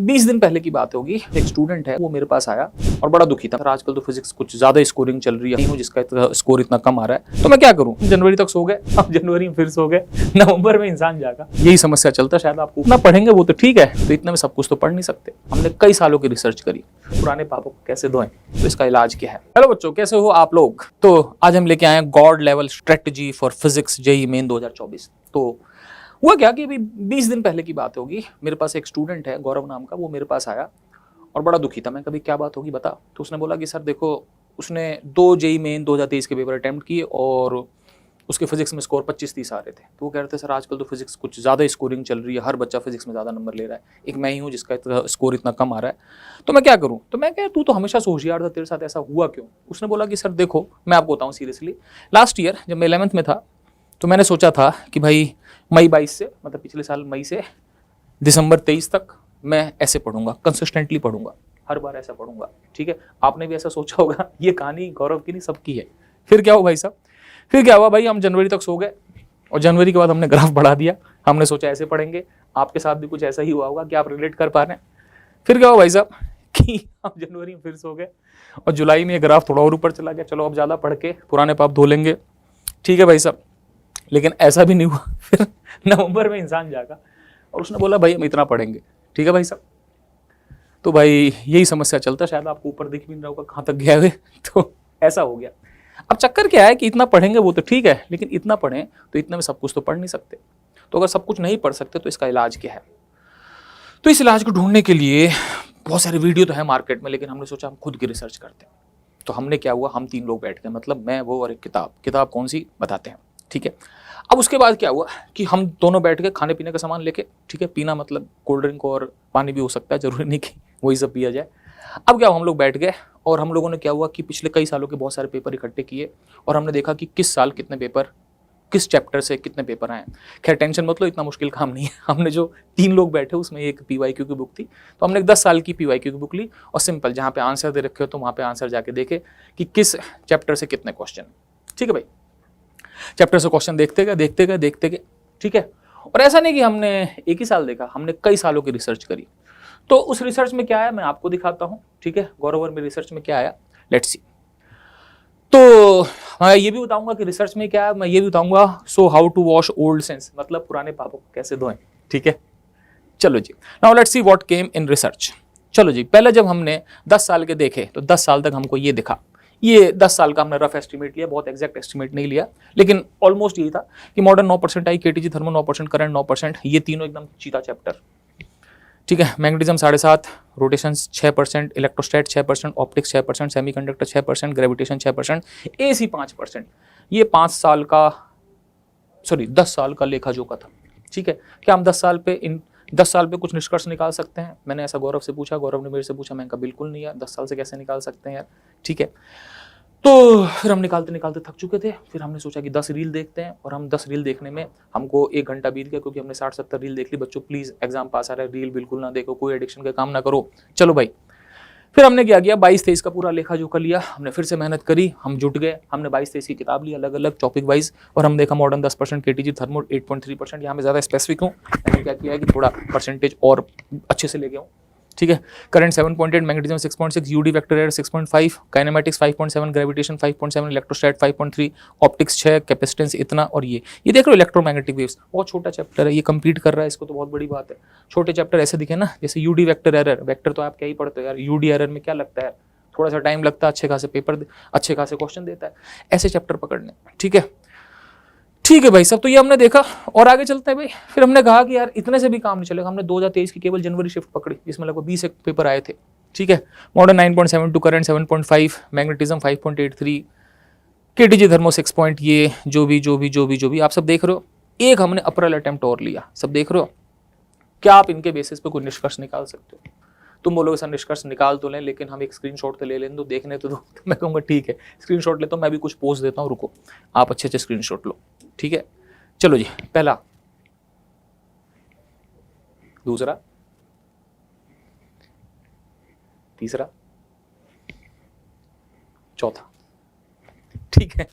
20 दिन पहले की बात होगी, एक स्टूडेंट है वो मेरे पास आया और बड़ा दुखी था। आजकल तो फिजिक्स कुछ ज्यादा स्कोरिंग चल रही है, जिसका स्कोर इतना कम आ रहा है, तो मैं क्या करूं। जनवरी तक सो गए, अब जनवरी में फिर सो गए, नवंबर में इंसान जागा। यही समस्या चलता है। शायद आपको इतना पढ़ेंगे वो तो ठीक है, तो इतना में सब कुछ तो पढ़ नहीं सकते। हमने कई सालों की रिसर्च करी, पुराने पापों को कैसे धोएं, तो इसका इलाज क्या है। हेलो बच्चों, कैसे हो आप लोग। तो आज हम लेके आए God level strategy for physics JEE main 2024। तो हुआ क्या कि अभी 20 दिन पहले की बात होगी, मेरे पास एक स्टूडेंट है गौरव नाम का, वो मेरे पास आया और बड़ा दुखी था। मैं कभी क्या बात होगी बता। तो उसने बोला कि सर देखो, उसने 2 जेईई मेन 2023 के पेपर अटेम्प्ट किए और उसके फिजिक्स में स्कोर 25-30 आ रहे थे। तो वो कह रहे थे सर आजकल तो फिजिक्स कुछ ज़्यादा स्कोरिंग चल रही है, हर बच्चा फिजिक्स में ज़्यादा नंबर ले रहा है, एक मैं ही हूँ जिसका स्कोर इतना कम आ रहा है, तो मैं क्या करूँ। तो मैं कह, तू तो हमेशा होशियार था, तेरे साथ ऐसा हुआ क्यों। उसने बोला कि सर देखो, मैं आपको बताऊँ सीरियसली, लास्ट ईयर जब मैं 11th में था तो मैंने सोचा था कि भाई मई 22 से, मतलब पिछले साल मई से दिसंबर 23 तक मैं ऐसे पढ़ूंगा, कंसिस्टेंटली पढ़ूंगा, हर बार ऐसा पढ़ूंगा। ठीक है, आपने भी ऐसा सोचा होगा। ये कहानी गौरव की नहीं, सबकी है। फिर क्या हुआ भाई साहब, फिर क्या हुआ भाई, हम जनवरी तक सो गए और जनवरी के बाद हमने ग्राफ बढ़ा दिया। हमने सोचा ऐसे पढ़ेंगे, आपके साथ भी कुछ ऐसा ही हुआ होगा कि आप रिलेट कर पा रहे हैं। फिर क्या हुआ भाई साहब कि हम जनवरी में फिर सो गए और जुलाई में ये ग्राफ थोड़ा और ऊपर चला गया। चलो अब ज़्यादा पढ़ के पुराने पाप धो लेंगे। ठीक है भाई साहब, लेकिन ऐसा भी नहीं हुआ। फिर नवंबर में इंसान जागा और उसने बोला भाई हम इतना पढ़ेंगे। ठीक है भाई साहब, तो भाई यही समस्या चलता है। शायद आपको ऊपर दिख भी नहीं रहा होगा कहाँ तक गया हुए। तो ऐसा हो गया। अब चक्कर क्या है कि इतना पढ़ेंगे वो तो ठीक है, लेकिन इतना पढ़ें तो इतने में सब कुछ तो पढ़ नहीं सकते। तो अगर सब कुछ नहीं पढ़ सकते तो इसका इलाज क्या है। तो इस इलाज को ढूंढने के लिए बहुत सारे वीडियो तो है मार्केट में, लेकिन हमने सोचा हम खुद की रिसर्च करते हैं। तो हमने क्या हुआ, हम 3 लोग बैठ गए, मतलब मैं, वो और एक किताब कौन सी बताते हैं। ठीक है, अब उसके बाद क्या हुआ कि हम दोनों बैठ के खाने पीने का सामान लेके, ठीक है, पीना मतलब कोल्ड ड्रिंक और पानी भी हो सकता है, जरूरी नहीं कि वही सब पिया जाए। अब क्या हुआ, हम लोग बैठ गए और हम लोगों ने क्या हुआ कि पिछले कई सालों के बहुत सारे पेपर इकट्ठे किए और हमने देखा कि किस साल कितने पेपर, किस चैप्टर से कितने पेपर आए। खैर टेंशन मतलब इतना मुश्किल काम नहीं है। हमने जो 3 लोग बैठे उसमें एक पीवाईक्यू की बुक थी, तो हमने 10 साल की पीवाईक्यू की बुक ली और सिंपल जहाँ पे आंसर दे रखे हो तो वहाँ पे आंसर जाके देखे कि किस चैप्टर से कितने क्वेश्चन। ठीक है भाई, चैप्टर से क्वेश्चन देखते गए। ठीक है, और ऐसा नहीं कि हमने एक ही साल देखा, हमने कई सालों की रिसर्च करी। तो उस रिसर्च में क्या आया मैं आपको दिखाता हूँ। ठीक है, गौरव में रिसर्च में क्या आया, लेट्स सी। तो मैं ये भी बताऊंगा कि रिसर्च में क्या है, मैं ये भी बताऊंगा so how to wash old sins, मतलब पुराने पापों को कैसे धोएं। ठीक है, चलो जी, now let's see what came in research. चलो जी, पहले जब हमने 10 साल के देखे तो 10 साल तक हमको ये दिखा, ये 10 साल का हमने रफ एस्टिमेट लिया, बहुत एग्जैक्ट एस्टिमेट नहीं लिया, लेकिन ऑलमोस्ट यही था कि मॉडर्न 9% आई, केटीजी थर्मो 9%, करंट 9%, ये तीनों एकदम चीता चैप्टर। ठीक है, magnetism 7.5, rotation 6%, इलेक्ट्रोस्टैट 6%, optics 6%, semiconductor 6%, gravitation 6%, AC 5%। ये 5 साल का, सॉरी 10 साल का लेखा जोखा था। ठीक है, क्या हम 10 साल पे कुछ निष्कर्ष निकाल सकते हैं। मैंने ऐसा गौरव से पूछा, गौरव ने मेरे से पूछा, मैंने कहा बिल्कुल नहीं यार, 10 साल से कैसे निकाल सकते हैं यार। ठीक है, तो फिर हम निकालते निकालते थक चुके थे। फिर हमने सोचा कि 10 रील देखते हैं, और हम 10 रील देखने में हमको 1 घंटा बीत गया, क्योंकि हमने 60-70 रील देख ली। बच्चों प्लीज, एग्जाम पास आ रहा है, रील बिल्कुल ना देखो, कोई एडिक्शन का काम ना करो। चलो भाई, फिर हमने क्या किया, 22-23 का पूरा लेखा जोखा लिया, हमने फिर से मेहनत करी, हम जुट गए, हमने 22-23 की किताब ली अलग अलग टॉपिक वाइज, और हम देखा मॉडर्न 10%, केटीजी थर्मो 8.3%। यहाँ में ज़्यादा स्पेसिफिक हूँ, मैंने क्या किया है कि थोड़ा परसेंटेज और अच्छे से ले गया हूँ। ठीक है, current 7.8, magnetism 6.6, UD vector error 6.5, kinematics 5.7, gravitation 5.7, electrostat 5.3, optics 6, capacitance इतना, और ये देख लो इलेक्ट्रोमैग्नेटिक वेव्स, बहुत छोटा चैप्टर है, ये कंप्लीट कर रहा है, इसको तो बहुत बड़ी बात है। छोटे चैप्टर ऐसे दिखे ना, जैसे यूडी वेक्टर एरर, वेक्टर तो आप क्या ही पढ़ते हो यार, यूडी एरर में क्या लगता है, थोड़ा सा टाइम लगता है, अच्छे खासे पेपर, अच्छे खासे क्वेश्चन देता है, ऐसे चैप्टर पकड़ने। ठीक है भाई सब, तो ये हमने देखा और आगे चलते हैं भाई। फिर हमने कहा कि यार इतने से भी काम नहीं चलेगा, हमने 2023 की केवल जनवरी शिफ्ट पकड़ी, जिसमें लगभग 20 पेपर आए थे। ठीक है, modern 9.72, current 7.5, magnetism 5.83, KTG thermo 6 ये जो भी आप सब देख रहे हो। एक हमने अप्रैल अटेम्प्ट और लिया, सब देख रहे हो। क्या आप इनके बेसिस पे कोई निष्कर्ष निकाल सकते हो। तुम बोलोगे सर निष्कर्ष निकाल तो लें, लेकिन हम एक स्क्रीनशॉट तो ले लें, तो देखने तो दो। मैं कहूँगा ठीक है, स्क्रीनशॉट लेता हूँ, मैं भी कुछ पोस्ट देता हूँ, रुको आप अच्छे स्क्रीनशॉट लो। ठीक है, चलो जी, पहला, दूसरा, तीसरा, चौथा। ठीक है,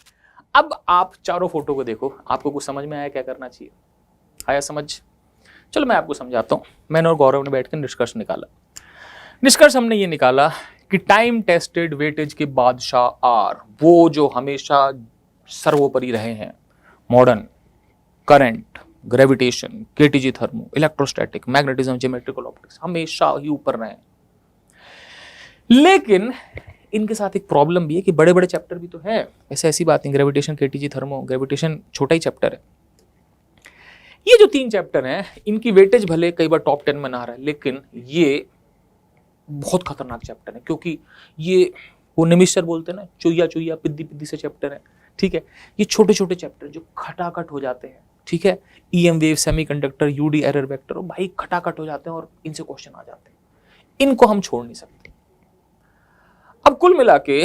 अब आप चारों फोटो को देखो, आपको कुछ समझ में आया क्या करना चाहिए, आया समझ। चलो मैं आपको समझाता हूँ। मैंने और गौरव ने बैठ कर निष्कर्ष निकाला। निष्कर्ष हमने ये निकाला कि टाइम टेस्टेड वेटेज के बादशाह आर वो जो हमेशा सर्वोपरि रहे हैं, modern, current, gravitation, KTG thermo, electrostatic, magnetism, geometrical optics, हमेशा ही ऊपर रहे। लेकिन इनके साथ एक प्रॉब्लम भी है कि बड़े बड़े चैप्टर भी तो है, ऐसे ऐसी बात नहीं, ग्रेविटेशन, केटीजी थर्मो, ग्रेविटेशन छोटा ही चैप्टर है। ये जो 3 चैप्टर हैं इनकी वेटेज भले कई बार टॉप 10 में ना रहा है, लेकिन ये बहुत खतरनाक चैप्टर है, क्योंकि ये वो निमिषर बोलते हैं ना, चुईया चुईया पिद्दी पिद्दी से चैप्टर है। ठीक है, ये छोटे छोटे चैप्टर जो खटाखट हो जाते हैं। ठीक है, EM wave, semiconductor, UD error vector, भाई खटाखट हो जाते हैं और इनसे क्वेश्चन आ जाते हैं, इनको हम छोड़ नहीं सकते। अब कुल मिला के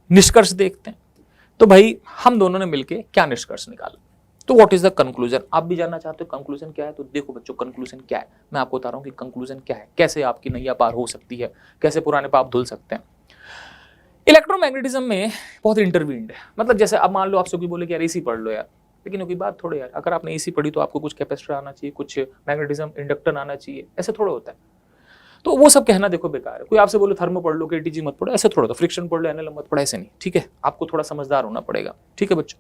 निष्कर्ष देखते हैं। तो भाई हम दोनों ने मिलके क्या निष्कर्ष निकाला, तो व्हाट इज द कंक्लूजन। आप भी जानना चाहते हो कंक्लूजन क्या है, तो देखो बच्चों कंक्लूजन क्या है, मैं आपको बता रहा हूं कि कंक्लूजन क्या है, कैसे आपकी नैया पार हो सकती है, कैसे पुराने पाप धुल सकते हैं। इलेक्ट्रोमैग्नेटिज्म में बहुत इंटरवीन्ड है, मतलब जैसे अब मान लो आपसे कोई बोले कि यार एसी पढ़ लो यार, लेकिन कोई बात थोड़े यार, अगर आपने एसी पढ़ी तो आपको कुछ कैपेसिटर आना चाहिए, कुछ मैग्नेटिज्म इंडक्टर आना चाहिए, ऐसे थोड़ा होता है। तो वो सब कहना देखो बेकार है। कोई आपसे बोले थर्मो पढ़ लो, केटीजी मत पढ़ो, ऐसे थोड़ा, तो फ्रिक्शन पढ़ लो, एनएलएम मत पढ़ो, ऐसे नहीं। ठीक है, आपको थोड़ा समझदार होना पड़ेगा। ठीक है बच्चों,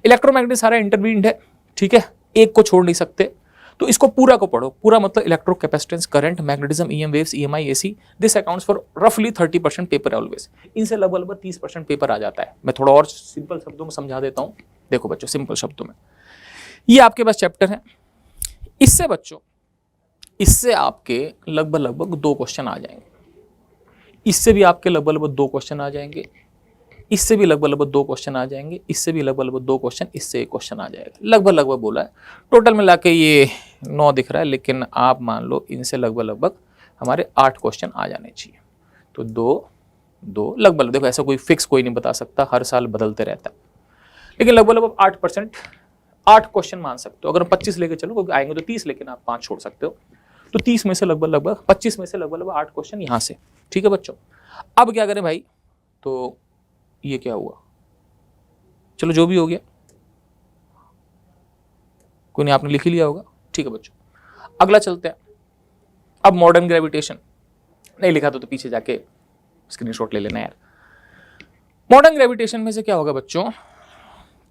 इलेक्ट्रोमैग्नेटिज्म सारा इंटरवीन्ड है। ठीक है, एक को छोड़ नहीं सकते, तो इसको पूरा को पढ़ो। पूरा मतलब electro capacitance, current, magnetism, EM waves, EMI, AC, this accounts for रफली 30% पेपर ऑलवेज। इनसे लगभग 30% पेपर आ जाता है। मैं थोड़ा और सिंपल शब्दों में समझा देता हूं। देखो बच्चों, सिंपल शब्दों में ये आपके पास चैप्टर है, इससे बच्चों, इससे आपके लगभग 2 क्वेश्चन आ जाएंगे, इससे भी आपके लगभग 2 क्वेश्चन आ जाएंगे, इससे भी लगभग 2 क्वेश्चन आ जाएंगे, इससे भी लगभग 2 क्वेश्चन, इससे 1 क्वेश्चन आ जाएगा। लगभग बोला है, टोटल मिला के ये 9 दिख रहा है, लेकिन आप मान लो इनसे लगभग हमारे 8 क्वेश्चन आ जाने चाहिए। तो 2 लगभग, देखो ऐसा कोई फिक्स कोई नहीं बता सकता, हर साल बदलते रहता है, लेकिन लगभग 8%, 8 क्वेश्चन मान सकते हो। अगर 25 लेके चलो, क्योंकि आएंगे तो 30, लेकिन आप 5 छोड़ सकते हो, तो 30 में से लगभग 25 में से लगभग 8 क्वेश्चन यहाँ से। ठीक है बच्चों, अब क्या करें भाई, तो ये क्या हुआ, चलो जो भी हो गया, कोई नहीं, आपने लिख ही लिया होगा। ठीक है बच्चों, अगला चलते हैं। अब मॉडर्न ग्रेविटेशन नहीं लिखा तो पीछे जाके स्क्रीनशॉट ले लेना यार। मॉडर्न ग्रेविटेशन में से क्या होगा बच्चों,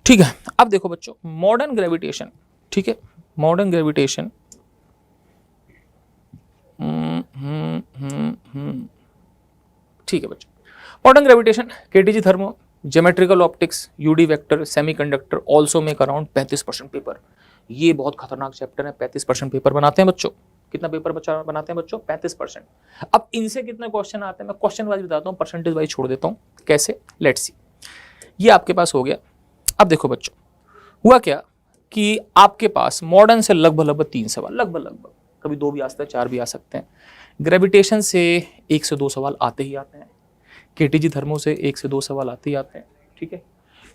ठीक है, अब देखो बच्चों, मॉडर्न ग्रेविटेशन, ठीक है, मॉडर्न ग्रेविटेशन ठीक है बच्चों, modern gravitation, KTG thermo, geometrical optics, UD vector, semiconductor also make around 35% paper. ये बहुत खतरनाक चैप्टर है, 35% पेपर बनाते हैं बच्चों। कितना पेपर बच्चा बनाते हैं बच्चों, 35%। अब इनसे कितने क्वेश्चन आते हैं, मैं क्वेश्चन वाइज बताता हूँ, परसेंटेज वाइज छोड़ देता हूँ। कैसे, लेट्स सी। ये आपके पास हो गया। अब देखो बच्चों, हुआ क्या कि आपके पास मॉडर्न से लगभग 3 सवाल, लगभग कभी 2 भी आ सकते हैं, 4 भी आ सकते हैं। ग्रेविटेशन से 1 से 2 सवाल आते ही आते हैं, केटीजी थर्मो से 1 से 2 सवाल आते ही आते हैं। ठीक है,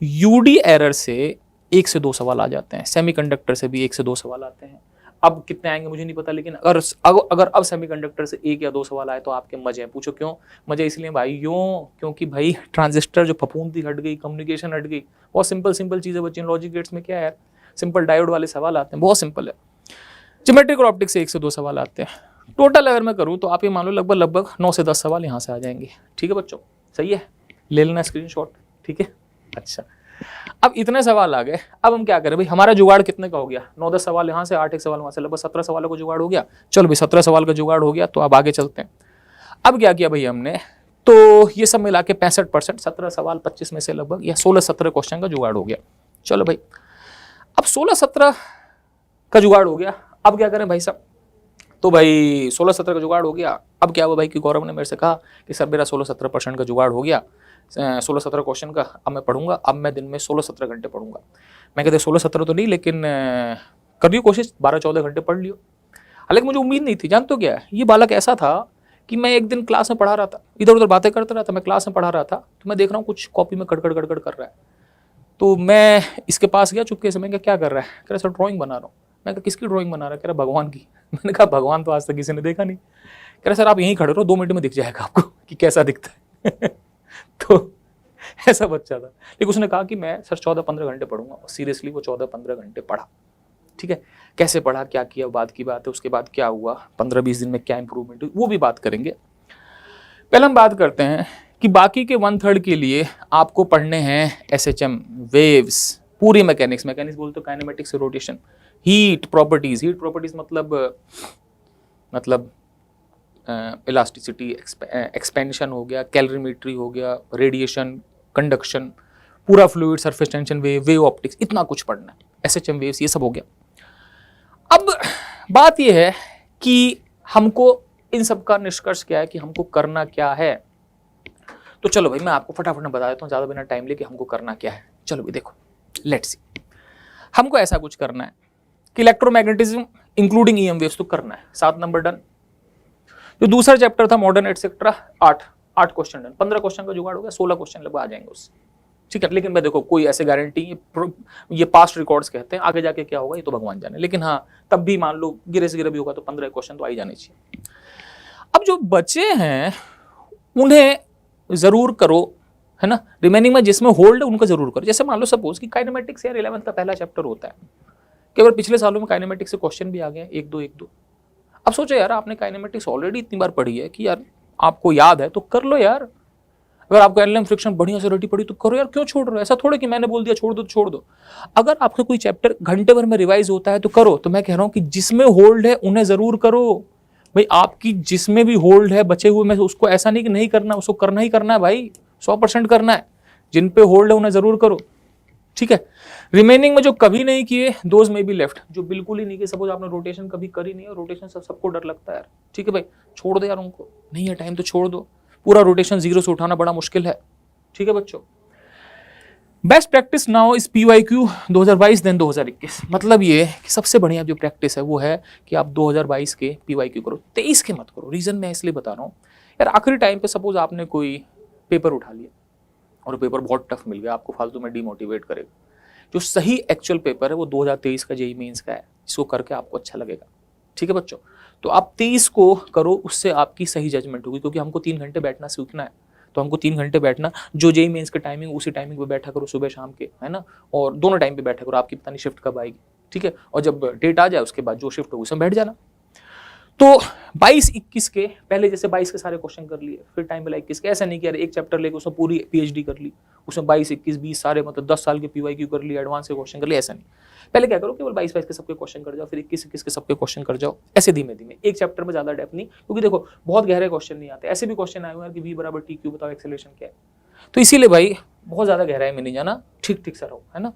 यूडी एरर से 1 से 2 सवाल आ जाते हैं, सेमीकंडक्टर से भी 1 से 2 सवाल आते हैं। अब कितने आएंगे मुझे नहीं पता, लेकिन अगर अब सेमीकंडक्टर से 1 या 2 सवाल आए तो आपके मजे हैं। पूछो क्यों मजे, इसलिए भाई क्योंकि भाई ट्रांजिस्टर जो फफूंदी हट गई, कम्युनिकेशन हट गई। बहुत सिंपल चीजें बच्चे, लॉजिक गेट्स में क्या है, सिंपल डायोड वाले सवाल आते हैं, बहुत सिंपल है। ज्योमेट्रिकल ऑप्टिक्स से 1 से 2 सवाल आते हैं। टोटल अगर मैं करूँ तो आप ये मान लो लगभग 9 से 10 सवाल यहाँ से आ जाएंगे। ठीक है बच्चों, सही है, ले लेना स्क्रीनशॉट। ठीक है, अच्छा, अब इतने सवाल आ गए, अब हम क्या करें भाई, हमारा जुगाड़ कितने का हो गया, 9-10 सवाल यहाँ से, 8 सवाल वहाँ से, लगभग 17 सवालों का जुगाड़ हो गया। चलो भाई 17 सवाल का जुगाड़ हो गया, तो अब आगे चलते हैं। अब क्या किया भाई हमने, तो ये सब मिला के 65%, 17 सवाल 25 में से लगभग या 16-17 क्वेश्चन का जुगाड़ हो गया। चलो भाई, अब 16-17 का जुगाड़ हो गया, अब क्या करें भाई साहब, तो भाई 16-17 का जुगाड़ हो गया। अब क्या हुआ भाई कि गौरव ने मेरे से कहा कि सर मेरा 16-17% का जुगाड़ हो गया, 16-17 क्वेश्चन का, अब मैं पढ़ूंगा, अब मैं दिन में 16-17 घंटे पढ़ूंगा। मैं कहते 16-17 तो नहीं, लेकिन कर लियो कोशिश, 12-14 घंटे पढ़ लियो। हालांकि मुझे उम्मीद नहीं थी, जानते हो क्या, ये बालक ऐसा था कि मैं एक दिन क्लास में पढ़ा रहा था, इधर उधर बातें करता रहा था, मैं क्लास में पढ़ा रहा था, तो मैं देख रहा हूँ कुछ कॉपी में कड़कड़ कर रहा है। तो मैं इसके पास गया चुपके से, मैं क्या कर रहा है, कह रहा सर ड्राइंग बना रहा हूँ। मैं कहा किसकी ड्राइंग बना रहा है, कह रहा भगवान की। मैंने कहा भगवान तो आज तक किसी ने देखा नहीं। कह रहा सर आप यहीं खड़े रहो, 2 मिनट में दिख जाएगा आपको कि कैसा दिखता है। तो ऐसा बच्चा था, लेकिन उसने कहा कि मैं सर 14-15 घंटे पढ़ूंगा, और सीरियसली वो 14-15 घंटे पढ़ा। ठीक है, कैसे पढ़ा, क्या किया, बाद की बात है, उसके बाद क्या हुआ, 15-20 दिन में क्या इंप्रूवमेंट हुई, वो भी बात करेंगे। पहले हम बात करते हैं कि बाकी के 1/3 के लिए आपको पढ़ने हैं SHM, वेव्स, पूरी मैकेनिक्स बोलते हो, काइनेमेटिक्स, रोटेशन, हीट प्रॉपर्टीज मतलब इलास्टिसिटी, एक्सपेंशन हो गया, कैलोरीमेट्री हो गया, रेडिएशन, कंडक्शन, पूरा fluid, surface tension, wave optics, इतना कुछ पढ़ना है, SHM, वेव्स, ये सब हो गया। अब बात यह है कि हमको इन सब का निष्कर्ष क्या है कि हमको करना क्या है। तो चलो भाई मैं आपको फटाफट में बता देता हूँ, ज़्यादा बिना टाइम लेके हमको करना क्या है। चलो भाई देखो, लेट्स सी, हमको ऐसा कुछ करना है कि इलेक्ट्रोमैग्नेटिज्म इंक्लूडिंग EM वेव्स तो करना है, 7 नंबर डन। जो दूसरा चैप्टर था modern etcetera, 8 question done, 15 question का जुगाड़ हो गया, 16 क्वेश्चन लगभग आ जाएंगे उससे, ठीक है। लेकिन मैं देखो कोई ऐसे गारंटी, ये पास्ट रिकॉर्ड्स कहते हैं, आगे जाके क्या होगा ये तो भगवान जाने, लेकिन हाँ तब भी मान लो गिरे से गिरे भी होगा तो 15 क्वेश्चन तो आ ही जाने चाहिए। अब जो बचे हैं उन्हें जरूर करो, है ना, रिमेनिंग में जिसमें होल्ड है उनका जरूर करो। जैसे मान लो सपोज कि काइनेमेटिक्स यार 11th का पहला चैप्टर होता है, केवल पिछले सालों में काइनेमेटिक्स से क्वेश्चन भी आ गए 1-2। अब सोचो यार आपने काइनेमेटिक्स ऑलरेडी इतनी बार पढ़ी है कि यार आपको याद है तो कर लो यार। अगर आपको एनएलएम फ्रिक्शन बढ़िया से रटी पड़ी तो करो यार, क्यों छोड़ रहे हो? ऐसा थोड़ा कि मैंने बोल दिया छोड़ दो तो छोड़ दो। अगर आपका कोई चैप्टर घंटे भर में रिवाइज होता है तो करो। तो मैं कह रहा हूं कि जिसमें होल्ड है उन्हें जरूर करो भाई। आपकी जिसमें भी होल्ड है बचे हुए में उसको ऐसा नहीं कि नहीं करना, उसको करना ही करना है भाई, 100% करना है। जिन पे होल्ड है उन्हें जरूर करो, ठीक है। रिमेनिंग में जो कभी नहीं किए दोज में भी लेफ्ट, जो बिल्कुल ही नहीं किए, सपोज आपने रोटेशन कभी करी नहीं है, रोटेशन सबको डर लगता है यार, ठीक है भाई, छोड़ दो यार, उनको नहीं है टाइम तो छोड़ दो। पूरा रोटेशन 0 से उठाना बड़ा मुश्किल है, ठीक है बच्चों। Best practice now is PYQ 2022 then 2021। मतलब ये कि सबसे बढ़िया जो प्रैक्टिस है वो है कि आप 2022 के PYQ करो, 23 के मत करो। रीजन मैं इसलिए बता रहा हूँ यार, आखिरी टाइम पे सपोज आपने कोई पेपर उठा लिया और पेपर बहुत टफ मिल गया, आपको फालतू में डिमोटिवेट करेगा। जो सही एक्चुअल पेपर है वो 2023 का JEE मेंस का है, इसको करके आपको अच्छा लगेगा, ठीक है बच्चों। तो आप 23 को करो, उससे आपकी सही जजमेंट होगी, क्योंकि हमको 3 घंटे बैठना सीखना है। तो हमको 3 घंटे बैठना, जो JEE मेंस का टाइमिंग उसी टाइमिंग पे बैठा करो, सुबह शाम के, है ना, और दोनों टाइम पे बैठा करो, आपकी पता नहीं शिफ्ट कब आएगी, ठीक है। और जब डेट आ जाए उसके बाद जो शिफ्ट होगी उसमें बैठ जाना। तो 22-21 के पहले जैसे 22 के सारे क्वेश्चन कर लिए, फिर टाइम मिला 21 के। ऐसा नहीं कि यार एक चैप्टर लेके उसमें पूरी PhD कर ली, उसमें 22, 21, 20 सारे मतलब 10 साल के PYQ कर लिए, एडवांस के क्वेश्चन कर लिए, ऐसा नहीं। पहले क्या करो, केवल 22 के सबके क्वेश्चन कर जाओ, फिर 21 के सबके क्वेश्चन कर जाओ, ऐसे धीमे धीमे एक चैप्टर में ज्यादा डेप्थ नहीं, क्योंकि देखो बहुत गहरे क्वेश्चन नहीं आते। ऐसे भी क्वेश्चन आए हुए हैं कि V = TQ, बताओ एक्सेलरेशन क्या है। तो इसीलिए भाई बहुत ज्यादा गहराई में नहीं जाना, ठीक ठीक सा रहो, है ना।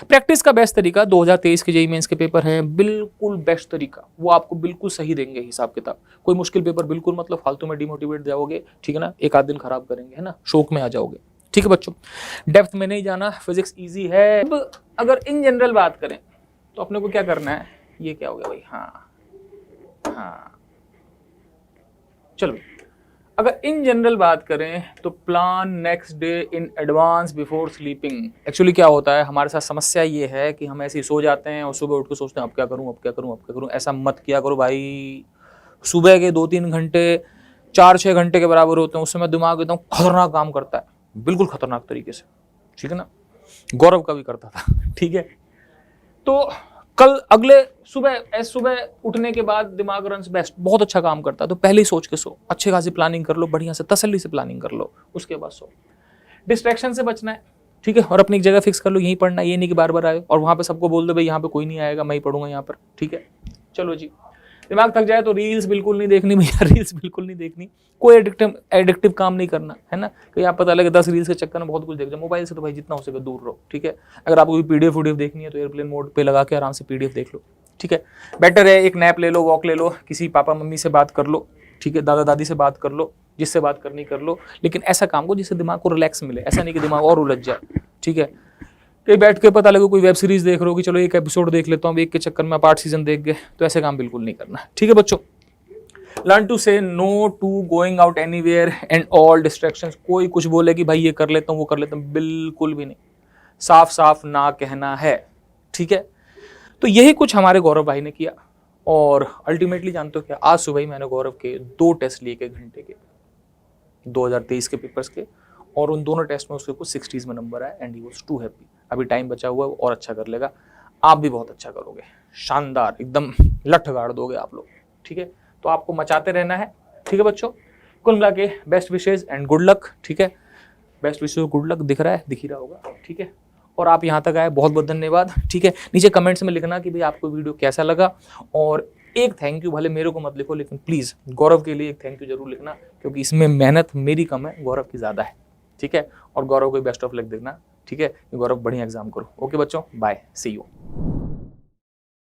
प्रैक्टिस का बेस्ट तरीका 2023 के JEE मेंस के पेपर हैं, बिल्कुल बेस्ट तरीका, वो आपको बिल्कुल सही देंगे हिसाब किताब। कोई मुश्किल पेपर बिल्कुल मतलब फालतू में डिमोटिवेट जाओगे, ठीक है ना, एक आध दिन खराब करेंगे, है ना, शौक में आ जाओगे, ठीक है बच्चों। डेप्थ में नहीं जाना, फिजिक्स इजी है। अब अगर इन जनरल बात करें तो अपने को क्या करना है, ये क्या हो गया भाई, हाँ चलो। अगर इन जनरल बात करें तो plan next day in advance before sleeping. Actually क्या होता है हमारे साथ, समस्या ये है कि हम ऐसे ही सो जाते हैं और सुबह उठ के सोचते हैं अब क्या करूं। ऐसा मत किया करो भाई। सुबह के 2-3 घंटे 4-6 घंटे के बराबर होते हैं, उस समय दिमाग एकदम खतरनाक काम करता है, बिल्कुल खतरनाक तरीके से, ठीक है ना। गौरव का भी करता था, ठीक है। तो कल अगले सुबह उठने के बाद दिमाग रन्स बेस्ट, बहुत अच्छा काम करता है। तो पहले ही सोच के सो, अच्छे खासी प्लानिंग कर लो, बढ़िया से तसल्ली से प्लानिंग कर लो, उसके बाद सो। डिस्ट्रैक्शन से बचना है, ठीक है, और अपनी एक जगह फिक्स कर लो, यहीं पढ़ना, ये नहीं कि बार बार आए और वहां पे सबको बोल दो भाई यहाँ पे कोई नहीं आएगा, मैं ही पढ़ूंगा यहाँ पर, ठीक है। चलो जी, दिमाग थक जाए तो रील्स बिल्कुल नहीं देखनी भैया, रील्स बिल्कुल नहीं देखनी। कोई एडिक्टिव काम नहीं करना, है ना। कि आप पता लगे 10 रील्स के चक्कर में बहुत कुछ देख जाओ। मोबाइल से तो भाई जितना हो सके दूर रहो, ठीक है। अगर आपको PDF देखनी है तो एयरप्लेन मोड पे लगा के आराम से PDF देख लो, ठीक है। बेटर है एक नैप ले लो, वॉक ले लो, किसी पापा मम्मी से बात कर लो, ठीक है, दादा दादी से बात कर लो, जिससे बात करनी कर लो, लेकिन ऐसा काम को जिससे दिमाग को रिलैक्स मिले, ऐसा नहीं कि दिमाग और उलझ जाए, ठीक है। कहीं बैठ के पता लगे कोई वेब सीरीज देख रहे हो कि चलो एक एपिसोड देख लेता हूँ, एक के चक्कर में आप 8 सीजन देख गए, तो ऐसे काम बिल्कुल नहीं करना, ठीक है बच्चों। Learn to say no to going out anywhere and all distractions. कोई कुछ बोले कि भाई ये कर लेता हूँ वो कर लेता हूँ, बिल्कुल भी नहीं, साफ साफ ना कहना है, ठीक है। तो यही कुछ हमारे गौरव भाई ने किया और अल्टीमेटली जानते हो क्या, आज सुबह ही मैंने गौरव के 2 टेस्ट लिए 1 घंटे के, 2023 के पेपर्स के, और उन दोनों टेस्ट में उसके कुछ 60s में नंबर आया and he was too happy. अभी टाइम बचा हुआ है और अच्छा कर लेगा। आप भी बहुत अच्छा करोगे, शानदार एकदम लठ गाड़ दोगे आप लोग, ठीक है। तो आपको मचाते रहना है, ठीक है बच्चों। कुल मिला के best wishes and good luck, ठीक है। बेस्ट विशेज गुड लक दिख रहा है, दिख ही रहा होगा, ठीक है। और आप यहाँ तक आए, बहुत बहुत धन्यवाद, ठीक है। नीचे कमेंट्स में लिखना कि भाई आपको वीडियो कैसा लगा, और एक थैंक यू भले मेरे को मत लिखो, लेकिन प्लीज़ गौरव के लिए एक थैंक यू जरूर लिखना, क्योंकि इसमें मेहनत मेरी कम है, गौरव की ज़्यादा है, ठीक है। और गौरव को बेस्ट ऑफ लक देना, ठीक है। गौरव बढ़िया एग्जाम करो। ओके बच्चों, बाय, सी यू।